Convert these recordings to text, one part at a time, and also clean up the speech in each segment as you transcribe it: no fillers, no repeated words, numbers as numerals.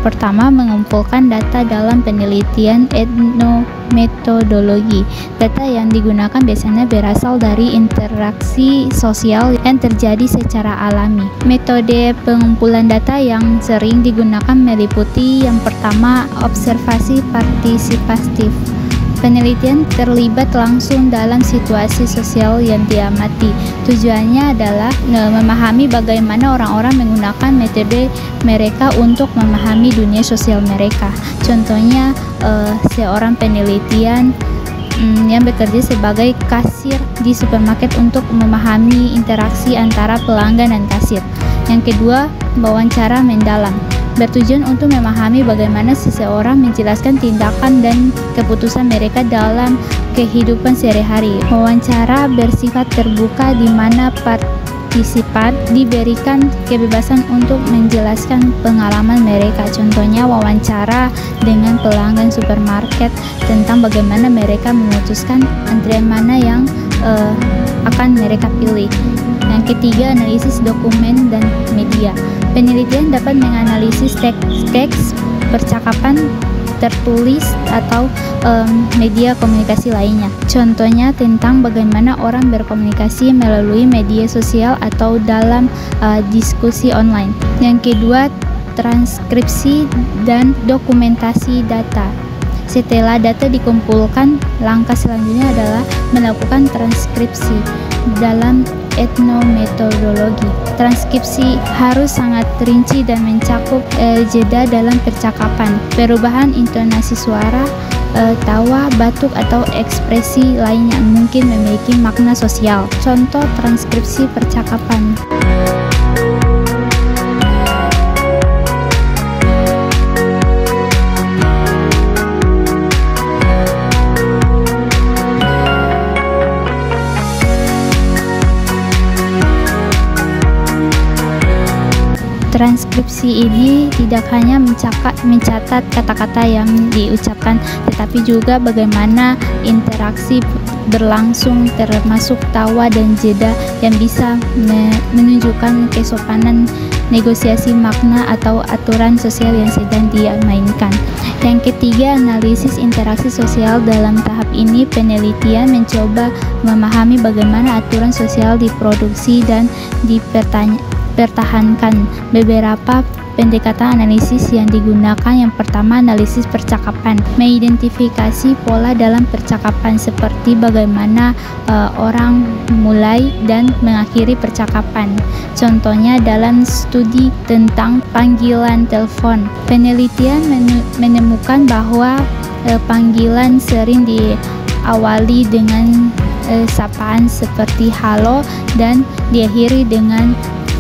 pertama, mengumpulkan data dalam penelitian etnometodologi. Data yang digunakan biasanya berasal dari interaksi sosial yang terjadi secara alami. Metode pengumpulan data yang sering digunakan meliputi yang pertama, observasi partisipatif. Penelitian terlibat langsung dalam situasi sosial yang diamati. Tujuannya adalah memahami bagaimana orang-orang menggunakan metode mereka untuk memahami dunia sosial mereka. Contohnya, seorang penelitian yang bekerja sebagai kasir di supermarket untuk memahami interaksi antara pelanggan dan kasir. Yang kedua, wawancara mendalam. Bertujuan untuk memahami bagaimana seseorang menjelaskan tindakan dan keputusan mereka dalam kehidupan sehari-hari. Wawancara bersifat terbuka di mana partisipan diberikan kebebasan untuk menjelaskan pengalaman mereka. Contohnya, wawancara dengan pelanggan supermarket tentang bagaimana mereka memutuskan antrian mana yang akan mereka pilih. Yang ketiga, analisis dokumen dan media. Penelitian dapat menganalisis teks percakapan tertulis atau media komunikasi lainnya. Contohnya tentang bagaimana orang berkomunikasi melalui media sosial atau dalam diskusi online. Yang kedua, transkripsi dan dokumentasi data. Setelah data dikumpulkan, langkah selanjutnya adalah melakukan transkripsi dalam etnometodologi. Transkripsi harus sangat rinci dan mencakup jeda dalam percakapan, perubahan intonasi suara, tawa, batuk, atau ekspresi lain yang mungkin memiliki makna sosial. Contoh transkripsi percakapan. Transkripsi ini tidak hanya mencatat kata-kata yang diucapkan, tetapi juga bagaimana interaksi berlangsung, termasuk tawa dan jeda yang bisa menunjukkan kesopanan, negosiasi makna, atau aturan sosial yang sedang dimainkan. Yang ketiga, analisis interaksi sosial. Dalam tahap ini, penelitian mencoba memahami bagaimana aturan sosial diproduksi dan dipertahankan. Beberapa pendekatan analisis yang digunakan. Yang pertama, analisis percakapan, mengidentifikasi pola dalam percakapan seperti bagaimana orang mulai dan mengakhiri percakapan. Contohnya dalam studi tentang panggilan telepon, penelitian menemukan bahwa panggilan sering diawali dengan sapaan seperti halo dan diakhiri dengan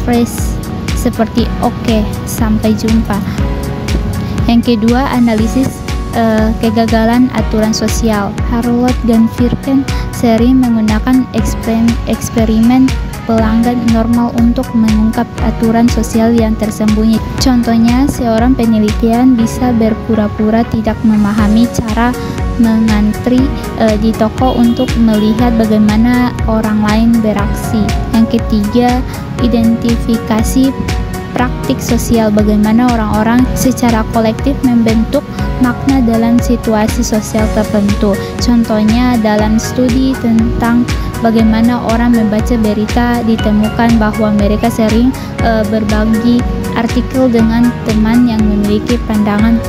phrase seperti oke, sampai jumpa. Yang kedua, analisis kegagalan aturan sosial. Harlow dan Virken sering menggunakan eksperimen pelanggan normal untuk mengungkap aturan sosial yang tersembunyi. Contohnya, seorang penelitian bisa berpura-pura tidak memahami cara mengantri di toko untuk melihat bagaimana orang lain beraksi. Yang ketiga, identifikasi praktik sosial, bagaimana orang-orang secara kolektif membentuk makna dalam situasi sosial tertentu. Contohnya dalam studi tentang bagaimana orang membaca berita, ditemukan bahwa mereka sering berbagi artikel dengan teman yang memiliki pandangan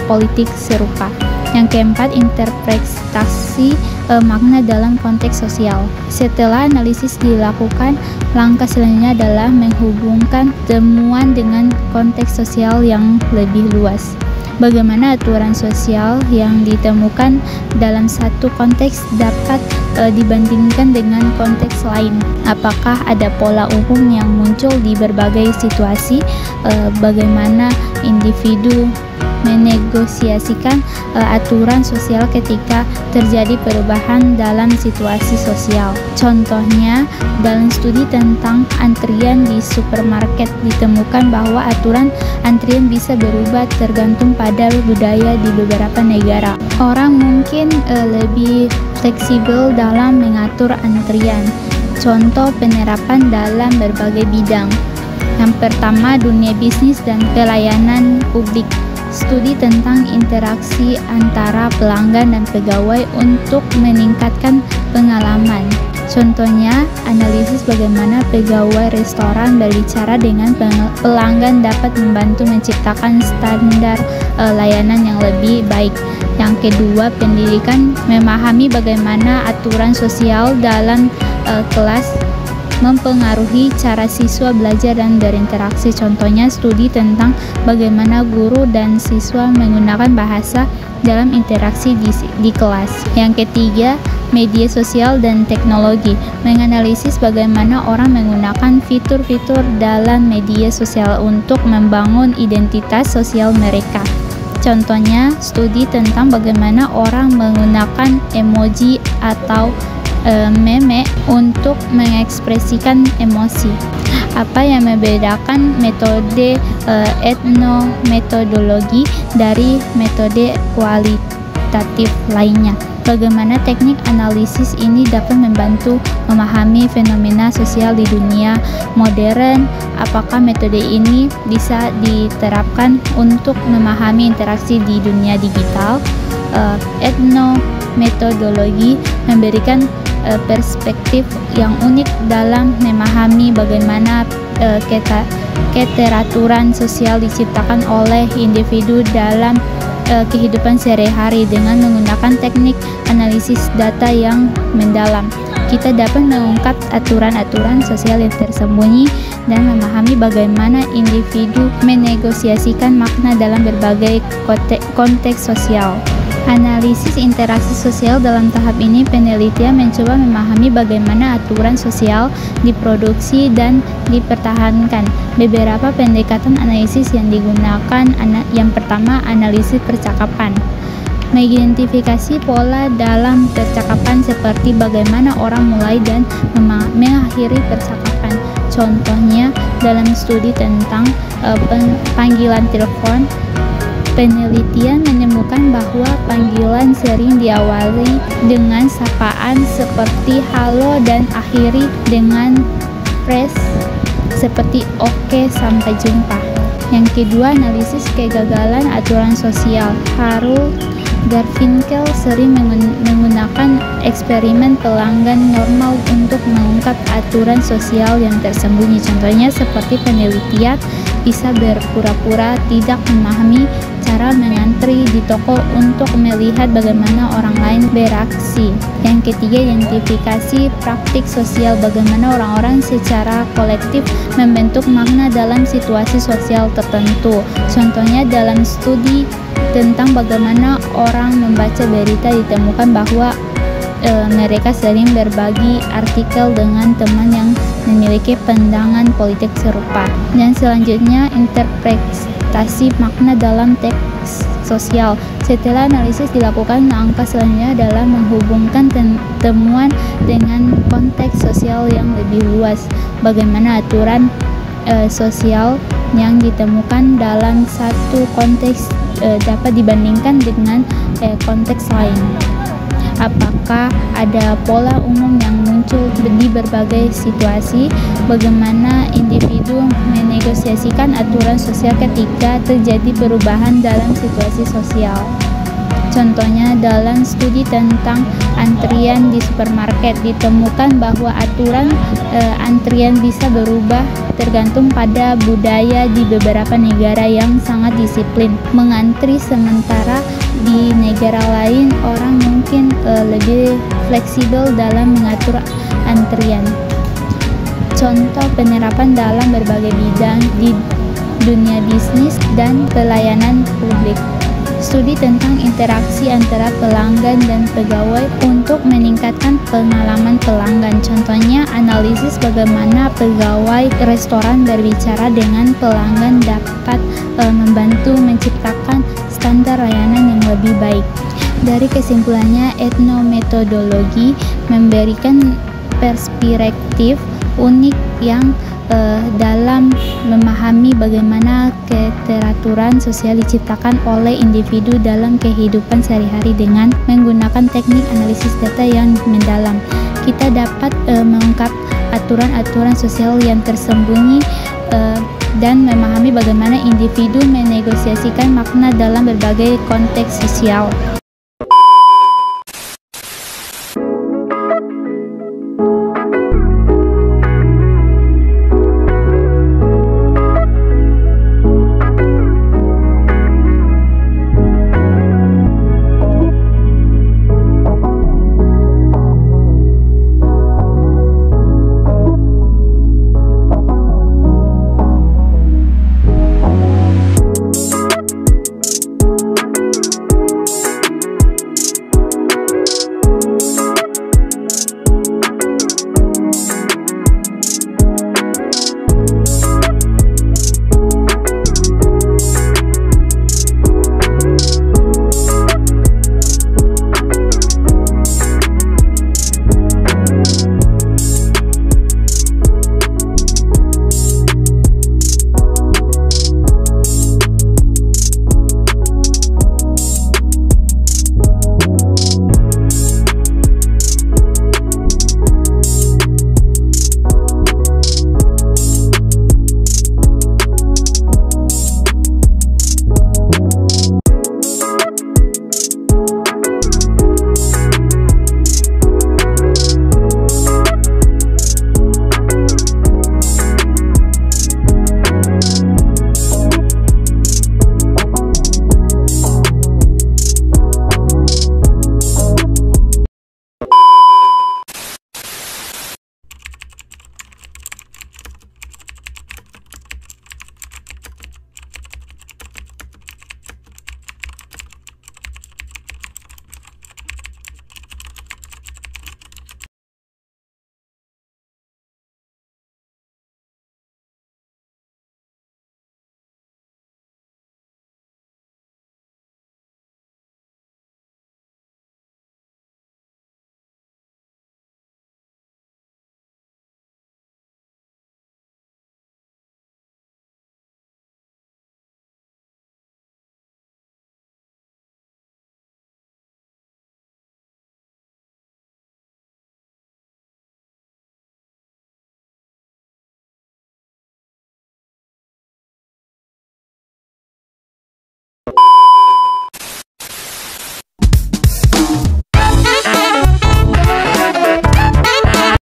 politik serupa. Yang keempat, interpretasi makna dalam konteks sosial. Setelah analisis dilakukan, langkah selanjutnya adalah menghubungkan temuan dengan konteks sosial yang lebih luas. Bagaimana aturan sosial yang ditemukan dalam satu konteks dapat dibandingkan dengan konteks lain? Apakah ada pola umum yang muncul di berbagai situasi? Bagaimana individu menegosiasikan aturan sosial ketika terjadi perubahan dalam situasi sosial. Contohnya, dalam studi tentang antrian di supermarket ditemukan bahwa aturan antrian bisa berubah tergantung pada budaya di beberapa negara. Orang mungkin lebih fleksibel dalam mengatur antrian. Contoh penerapan dalam berbagai bidang. Yang pertama, dunia bisnis dan pelayanan publik. studi tentang interaksi antara pelanggan dan pegawai untuk meningkatkan pengalaman. Contohnya, analisis bagaimana pegawai restoran berbicara dengan pelanggan dapat membantu menciptakan standar layanan yang lebih baik. Yang kedua, pendidikan memahami bagaimana aturan sosial dalam kelas mempengaruhi cara siswa belajar dan berinteraksi. Contohnya, studi tentang bagaimana guru dan siswa menggunakan bahasa dalam interaksi di kelas. Yang ketiga, media sosial dan teknologi, menganalisis bagaimana orang menggunakan fitur-fitur dalam media sosial untuk membangun identitas sosial mereka. Contohnya, studi tentang bagaimana orang menggunakan emoji atau meme untuk mengekspresikan emosi. Apa yang membedakan metode etnometodologi dari metode kualitatif lainnya? Bagaimana teknik analisis ini dapat membantu memahami fenomena sosial di dunia modern? Apakah metode ini bisa diterapkan untuk memahami interaksi di dunia digital? Etnometodologi memberikan perspektif yang unik dalam memahami bagaimana keteraturan sosial diciptakan oleh individu dalam kehidupan sehari-hari. Dengan menggunakan teknik analisis data yang mendalam, kita dapat mengungkap aturan-aturan sosial yang tersembunyi dan memahami bagaimana individu menegosiasikan makna dalam berbagai konteks sosial. Analisis interaksi sosial dalam tahap ini, penelitian mencoba memahami bagaimana aturan sosial diproduksi dan dipertahankan. Beberapa pendekatan analisis yang digunakan, yang pertama, analisis percakapan. Mengidentifikasi pola dalam percakapan seperti bagaimana orang mulai dan mengakhiri percakapan. Contohnya, dalam studi tentang panggilan telepon, penelitian menemukan bahwa panggilan sering diawali dengan sapaan seperti halo dan akhiri dengan phrase seperti oke, sampai jumpa. Yang kedua, analisis kegagalan aturan sosial. Harold Garfinkel sering menggunakan eksperimen pelanggan normal untuk mengungkap aturan sosial yang tersembunyi. Contohnya seperti penelitian bisa berpura-pura tidak memahami cara mengantri di toko untuk melihat bagaimana orang lain beraksi. Yang ketiga, identifikasi praktik sosial, bagaimana orang-orang secara kolektif membentuk makna dalam situasi sosial tertentu. Contohnya dalam studi tentang bagaimana orang membaca berita, ditemukan bahwa mereka sering berbagi artikel dengan teman yang memiliki pandangan politik serupa. Dan selanjutnya, interpretasi makna dalam teks sosial. Setelah analisis dilakukan, langkah selanjutnya adalah menghubungkan temuan dengan konteks sosial yang lebih luas. Bagaimana aturan sosial yang ditemukan dalam satu konteks dapat dibandingkan dengan konteks lain. Apakah ada pola umum yang muncul di berbagai situasi? Bagaimana individu menegosiasikan aturan sosial ketika terjadi perubahan dalam situasi sosial? Contohnya dalam studi tentang antrian di supermarket, ditemukan bahwa aturan antrian bisa berubah tergantung pada budaya di beberapa negara yang sangat disiplin mengantri, sementara di negara lain orang mungkin lebih fleksibel dalam mengatur antrian. Contoh penerapan dalam berbagai bidang di dunia bisnis dan pelayanan publik. Studi tentang interaksi antara pelanggan dan pegawai untuk meningkatkan pengalaman pelanggan. Contohnya, analisis bagaimana pegawai restoran berbicara dengan pelanggan dapat membantu menciptakan standar layanan yang lebih baik. Dari kesimpulannya, etnometodologi memberikan perspektif unik yang dalam memahami bagaimana keteraturan sosial diciptakan oleh individu dalam kehidupan sehari-hari. Dengan menggunakan teknik analisis data yang mendalam, kita dapat mengungkap aturan-aturan sosial yang tersembunyi dan memahami bagaimana individu menegosiasikan makna dalam berbagai konteks sosial.